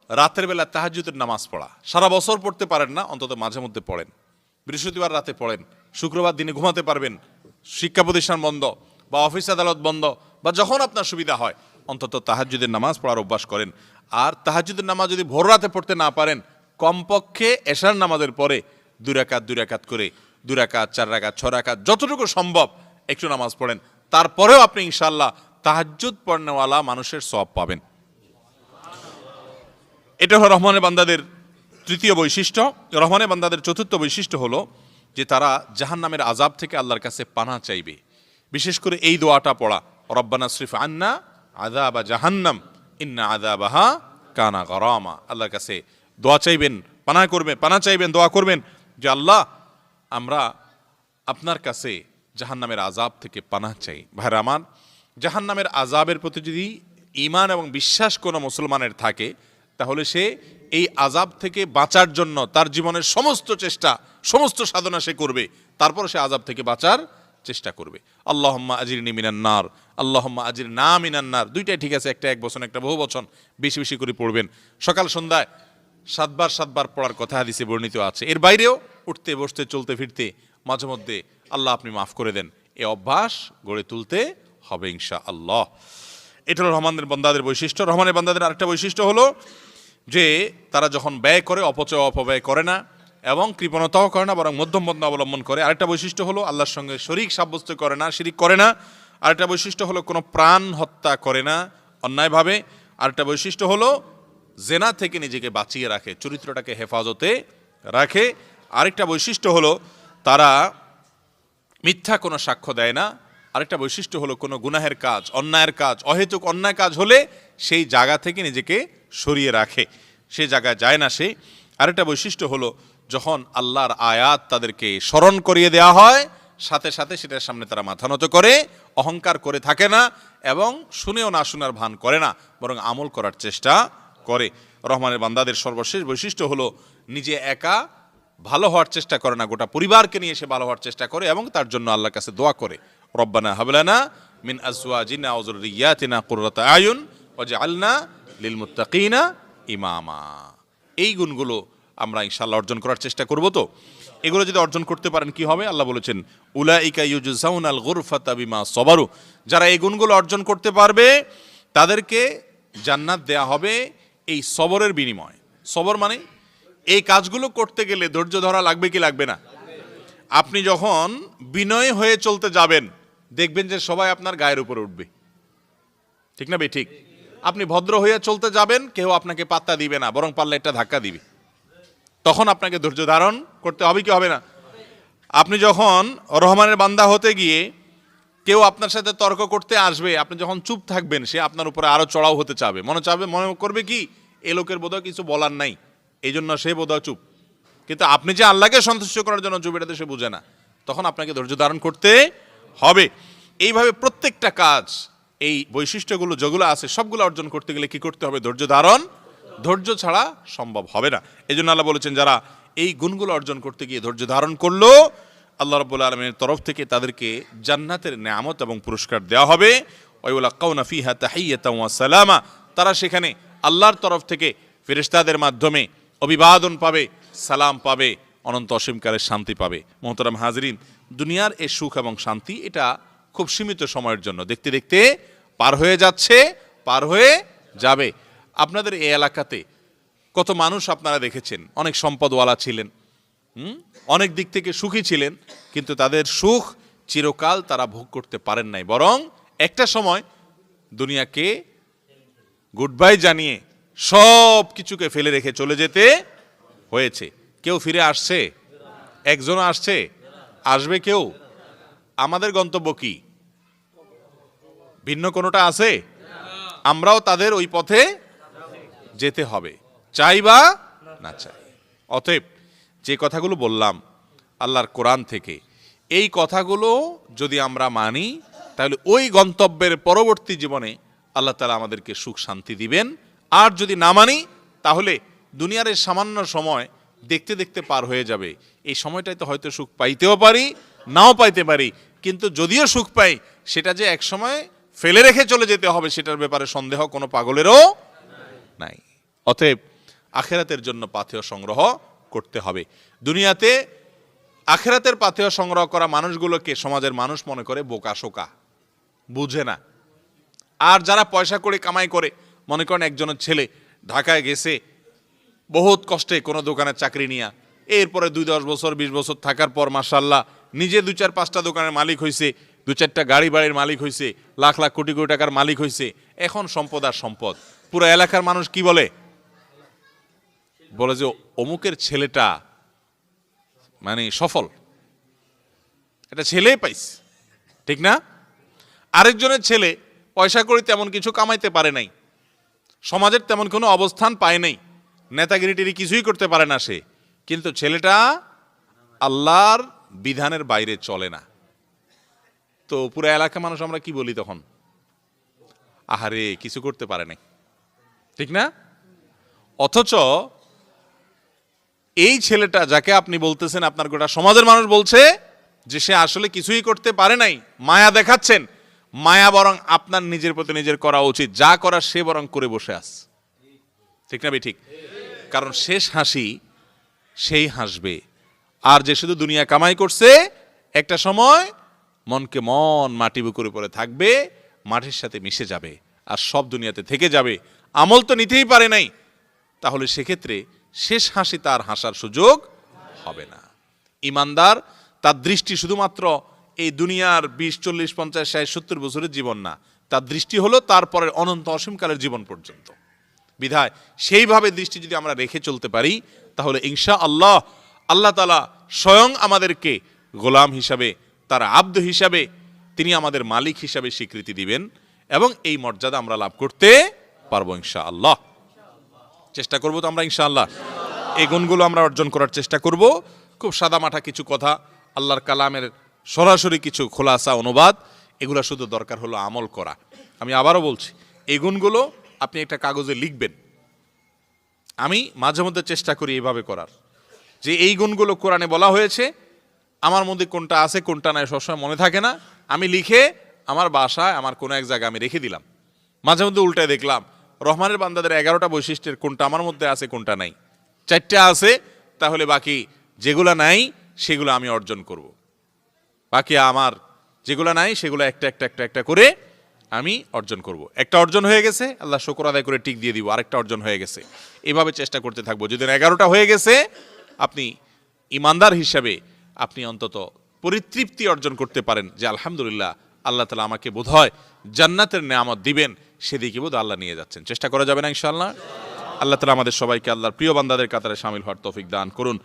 রাতের বেলা তাহাজ্জুদের নামাজ পড়া। সারা বছর পড়তে পারেন না, অন্তত মাঝে মধ্যে পড়েন। বৃহস্পতিবার রাতে পড়েন, শুক্রবার দিনে ঘুমাতে পারবেন, শিক্ষা প্রতিষ্ঠান বন্ধ বা অফিস আদালত বন্ধ বা যখন আপনার সুবিধা হয় অন্তত তাহাজ্জুদের নামাজ পড়ার অভ্যাস করেন। আর তাহাজ্জুদের নামাজ যদি ভোর রাতে পড়তে না পারেন, কমপক্ষে এশার নামাজের পরে 2 রাকাত করে 2 রাকাত 4 রাকাত 6 রাকাত যতটুকু সম্ভব একটু নামাজ পড়েন। তারপরেও আপনি ইনশাআল্লাহ তাহাজ্জুদ পড়নেওয়ালা মানুষের সওয়াব পাবেন। এটা হলো রহমানের বান্দাদের তৃতীয় বৈশিষ্ট্য। রহমানের বান্দাদের চতুর্থ বৈশিষ্ট্য হলো যে তারা জাহান্নামের আযাব থেকে আল্লাহর কাছে পানাহ চাইবে। বিশেষ করে এই দোয়াটা পড়া, রব্বানা সরিফ আন্না আযাবা জাহান্নাম ইন্না আযাবাহা কানা গরামা। আল্লাহর কাছে দোয়া চাইবেন, পানাহ চাইবেন, দোয়া করবেন যে আল্লাহ আমরা আপনার কাছে জাহান্নামের আযাব থেকে পানাহ চাই। ভাইরা আমার, জাহান্নামের আযাবের প্রতি যদি ঈমান এবং বিশ্বাস কোনো মুসলমানের থাকে, তাহলে সে এই আযাব থেকে বাঁচার জন্য তার জীবনের সমস্ত চেষ্টা, সমস্ত সাধনা সে করবে, তারপর সে আযাব থেকে বাঁচার চেষ্টা করবে। আল্লাহুম্মা আজিরনি মিনান নার, আল্লাহুম্মা আজিরনা মিনান নার, দুইটাই ঠিক আছে, একটা এক বচন একটা বহু বচন, বেশি বেশি করে পড়বেন। সকাল সন্ধ্যায় 7 বার পড়ার কথা হাদিসে বর্ণিত আছে। এর বাইরেও উঠতে বসতে চলতে ফিরতে মাঝে মধ্যে আল্লাহ আপনি মাফ করে দেন, এই অভ্যাস গড়ে তুলতে হবে ইনশাআল্লাহ। এটা হলো রহমানের বান্দাদের বৈশিষ্ট্য। রহমানের বান্দাদের আরেকটা বৈশিষ্ট্য হলো যে তারা যখন ব্যয় করে অপচয় অপব্যয় করে না এবং কৃপণতাও করে না, বরং মধ্যম পন্থা অবলম্বন করে। আরেকটা বৈশিষ্ট্য হলো আল্লাহর সঙ্গে শরীক সাব্যস্ত করে না, শিরিক করে না। আরেকটা বৈশিষ্ট্য হলো কোনো প্রাণ হত্যা করে না অন্যায়ভাবে। আরেকটা বৈশিষ্ট্য হলো জেনা থেকে নিজেকে বাঁচিয়ে রাখে, চরিত্রটাকে হেফাজতে রাখে। আরেকটা বৈশিষ্ট্য হলো তারা মিথ্যা কোনো সাক্ষ্য দেয় না। আরেকটা বৈশিষ্ট্য হলো কোনো গুনাহের কাজ, অন্যায়ের কাজ, অহেতুক অন্যায় কাজ হলে সেই জায়গা থেকে নিজেকে সরিয়ে রাখে, সে জায়গায় যায় না সে। আরেকটা বৈশিষ্ট্য হলো যখন আল্লাহর আয়াত তাদেরকে স্মরণ করিয়ে দেওয়া হয়, সাথে সাথে সেটার সামনে তারা মাথা নত করে, অহংকার করে থাকে না এবং শুনেও না শোনার ভান করে না, বরং আমল করার চেষ্টা করে। রহমানের বান্দাদের সর্বশেষ বৈশিষ্ট্য হলো নিজে একা ভালো হওয়ার চেষ্টা করে না, গোটা পরিবারকে নিয়ে সে ভালো হওয়ার চেষ্টা করে এবং তার জন্য আল্লাহর কাছে দোয়া করে, রব্বানা হাবলানা মিন আজওয়াজিনা ওয়া যুররিয়াতিনা কুররাতা আয়ুন ওয়াজআলনা লিল মুত্তাকিনা ইমামা। এই গুণগুলো আমরা ইনশাআল্লাহ অর্জন করার চেষ্টা করব। তো এগুলো যদি অর্জন করতে পারেন কি হবে? আল্লাহ বলেছেন উলাইকা ইউজজাউনাল গুরফাতা বিমা সাবারু। যারা এই গুণগুলো অর্জন করতে পারবে তাদেরকে জান্নাত দেয়া হবে এই সবরের বিনিময়ে। সবর মানে এই কাজগুলো করতে গেলে ধৈর্য ধরা লাগবে কি লাগবে না? আপনি যখন বিনয় হয়ে চলতে যাবেন, দেখবেন যে সবাই আপনার গায়ের উপরে উঠবে, ঠিক না? ঠিক। আপনি ভদ্র হয়ে চলতে যাবেন, কেউ আপনাকে পাত্তা দিবে না, বরং পারলে একটা ধাক্কা দিবে। তখন আপনাকে ধৈর্য ধারণ করতে হবে কি হবে না? আপনি যখন রহমানের বান্দা হতে গিয়ে কেউ আপনার সাথে তর্ক করতে আসবে, আপনি যখন চুপ থাকবেন, সে আপনার উপরে আরো চড়াও হতে চাবে, মনে করবে কি এ লোকের বোধহয় কিছু বলার নাই, এই জন্য সে বোধহয় চুপ। কিন্তু আপনি যে আল্লাহকে সন্তুষ্ট করার জন্য চুপ, এটাতে সে বুঝে না। তখন আপনাকে ধৈর্য ধারণ করতে হবে। এইভাবে প্রত্যেকটা কাজ, এই বৈশিষ্ট্যগুলো যেগুলো আছে সবগুলো অর্জন করতে গেলে কি করতে হবে? ধৈর্য ধারণ। ধৈর্য ছাড়া সম্ভব হবে না। এই জন্য আল্লাহ বলেছেন যারা এই গুণগুলো অর্জন করতে গিয়ে ধৈর্য ধারণ করলো, আল্লাহ রাব্বুল আলামিনের তরফ থেকে তাদেরকে জান্নাতের নেয়ামত এবং পুরস্কার দেওয়া হবে। ওয়ায়ুলাক্কাউনা ফিহা তাহিয়াতাও ওয়া সালামা। তারা সেখানে আল্লাহর তরফ থেকে ফেরেশতাদের মাধ্যমে অভিবাদন পাবে, সালাম পাবে, অনন্ত অসীমকালের শান্তি পাবে। মোহতারাম হাজরিন, দুনিয়ার এই সুখ এবং শান্তি এটা খুব সীমিত সময়ের জন্য, দেখতে দেখতে পার হয়ে যাচ্ছে, পার হয়ে যাবে। আপনাদের এই এলাকাতে কত মানুষ আপনারা দেখেছেন অনেক সম্পদওয়ালা ছিলেন, অনেক দিক থেকে সুখী ছিলেন, কিন্তু তাদের সুখ চিরকাল তারা ভোগ করতে পারেন নাই, বরং একটা সময় দুনিয়াকে গুড বাই জানিয়ে সব কিছুকে ফেলে রেখে চলে যেতে হয়েছে। কেউ ফিরে আসছে? একজন আসছে? আসবে কেউ? আমাদের গন্তব্য কি? ভিন্ন কোনোটা আছে? আমরাও তাদের ওই পথে যেতে হবে, চাই বা না চাই। অতএব যে কথাগুলো বললাম আল্লাহর কোরআন থেকে, এই কথাগুলো যদি আমরা মানি, তাহলে ওই গন্তব্যের পরবর্তী জীবনে আল্লাহ তাআলা আমাদেরকে সুখ শান্তি দিবেন। আর যদি না মানি, তাহলে দুনিয়ার এই সামান্য সময় দেখতে দেখতে পার হয়ে যাবে। এই সময়টাই তো হয়তো সুখ পাইতেও পারি, নাও পাইতে পারি, কিন্তু যদিও সুখ পাই, সেটা যে এক সময় ফেলে রেখে চলে যেতে হবে, সেটার ব্যাপারে সন্দেহ কোনো পাগলেরও নাই। অতএব আখিরাতের জন্য পাথেয় সংগ্রহ করতে হবে। দুনিয়াতে আখিরাতের পাথেয় সংগ্রহ করা মানুষগুলোকে সমাজের মানুষ মনে করে বোকা শোকা, বুঝে না। আর যারা পয়সা করে কামাই করে, মনে করেন একজনের ছেলে ঢাকায় গেছে বহুত কষ্টে কোনো দোকানের চাকরি নিয়ে, এরপরে 2-10 বছর 20 বছর থাকার পর মাশাআল্লাহ নিজে 2-4-5টা দোকানের মালিক হয়েছে, 2-4টা গাড়ি বাড়ির মালিক হয়েছে, লাখ লাখ কোটি কোটি টাকার মালিক হয়েছে। এখন সম্পদ আর সম্পদ। পুরো এলাকার মানুষ কি বলে যে অমুকের ছেলেটা মানে সফল, এটা ছেলেই পাইছে, ঠিক না? আরেকজনের ছেলে পয়সা করে তেমন কিছু কামাইতে পারে নাই, সমাজের তেমন কোনো অবস্থান পায় নাই, নেতাগিরিটিরি কিছুই করতে পারে না সে, কিন্তু ছেলেটা আল্লাহর বিধানের বাইরে চলে না। তো পুরো এলাকার মানুষ আমরা কি বলি তখন? আহারে কিছু করতে পারে নাই, ঠিক না? অথচ এই ছেলেটা যাকে আপনি বলতেছেন, আপনার গোটা সমাজের মানুষ বলছে যে সে আসলে কিছুই করতে পারে নাই, মায়া দেখাচ্ছেন। মায়া বরং আপনার নিজের প্রতি নিজের করা উচিত, যা করার সে বরং করে বসে আস, ঠিক না? ঠিক। কারণ শেষ হাসি সেই হাসবে, আর যে শুধু দুনিয়া কামাই করছে একটা সময় মনকে মন মাটি বুকুরে পড়ে থাকবে, মাটির সাথে মিশে যাবে, আর সব দুনিয়াতে থেকে যাবে, আমল তো নিতেই পারে নাই। তাহলে সেক্ষেত্রে শেষ হাসি তার হাসার সুযোগ হবে না। ইমানদার তার দৃষ্টি শুধুমাত্র এই দুনিয়ার 20, 40, 50, 60, 70 বছরের জীবন না, তার দৃষ্টি হলো তারপরের অনন্ত অসীমকালের জীবন পর্যন্ত। বিধায় সেইভাবে দৃষ্টি যদি আমরা রেখে চলতে পারি, তাহলে ইনশাআল্লাহ আল্লাহ তাআলা স্বয়ং আমাদেরকে গোলাম হিসাবে, তার আব্দ হিসাবে, তিনি আমাদের মালিক হিসাবে স্বীকৃতি দিবেন, এবং এই মর্যাদা আমরা লাভ করতে পারবো ইনশাআল্লাহ। চেষ্টা করবো তো আমরা ইনশাআল্লাহ, এই গুণগুলো আমরা অর্জন করার চেষ্টা করব। খুব সাদামাটা কিছু কথা, আল্লাহর কালামের সরাসরি কিছু খোলাসা অনুবাদ, এগুলো শুধু দরকার হলো আমল করা। আমি আবারও বলছি, এই গুণগুলো আপনি একটা কাগজে লিখবেন। আমি মাঝে মধ্যে চেষ্টা করি এইভাবে করার, যে এই গুণগুলো কোরআনে বলা হয়েছে, আমার মধ্যে কোনটা আছে কোনটা নাই সবসময় মনে থাকে না, আমি লিখে আমার বাসায় আমার কোনো এক জায়গায় আমি রেখে দিলাম। মাঝে মধ্যে উল্টায় দেখলাম রহমানের বান্দাদের 11টা বৈশিষ্ট্যের কোনটা আমার মধ্যে আছে কোনটা নাই, 4টা আছে, তাহলে বাকি যেগুলা নাই সেগুলো আমি অর্জন করব। বাকি আমার যেগুলো নাই সেগুলো একটা একটা একটা একটা করে আমি অর্জন করব। একটা অর্জন হয়ে গেছে, আল্লাহ শুকর আদায় করে টিক দিয়ে দিব, আরেকটা অর্জন হয়ে গেছে, এইভাবে চেষ্টা করতে থাকবো। যদি 11টা হয়ে গেছে, আপনি ইমানদার হিসাবে আপনি অন্তত পরিতৃপ্তি অর্জন করতে পারেন যে আলহামদুলিল্লাহ আল্লাহ তাআলা আমাকে বোধহয় জান্নাতের নেয়ামত দিবেন, সেদিকে বোধ আল্লাহ নিয়ে যাচ্ছেন। চেষ্টা করা যাবে না ইনশাআল্লাহ? আল্লাহ তাআলা আমাদের সবাইকে আল্লাহর প্রিয় বান্দাদের কাতারে শামিল হওয়ার তৌফিক দান করুন।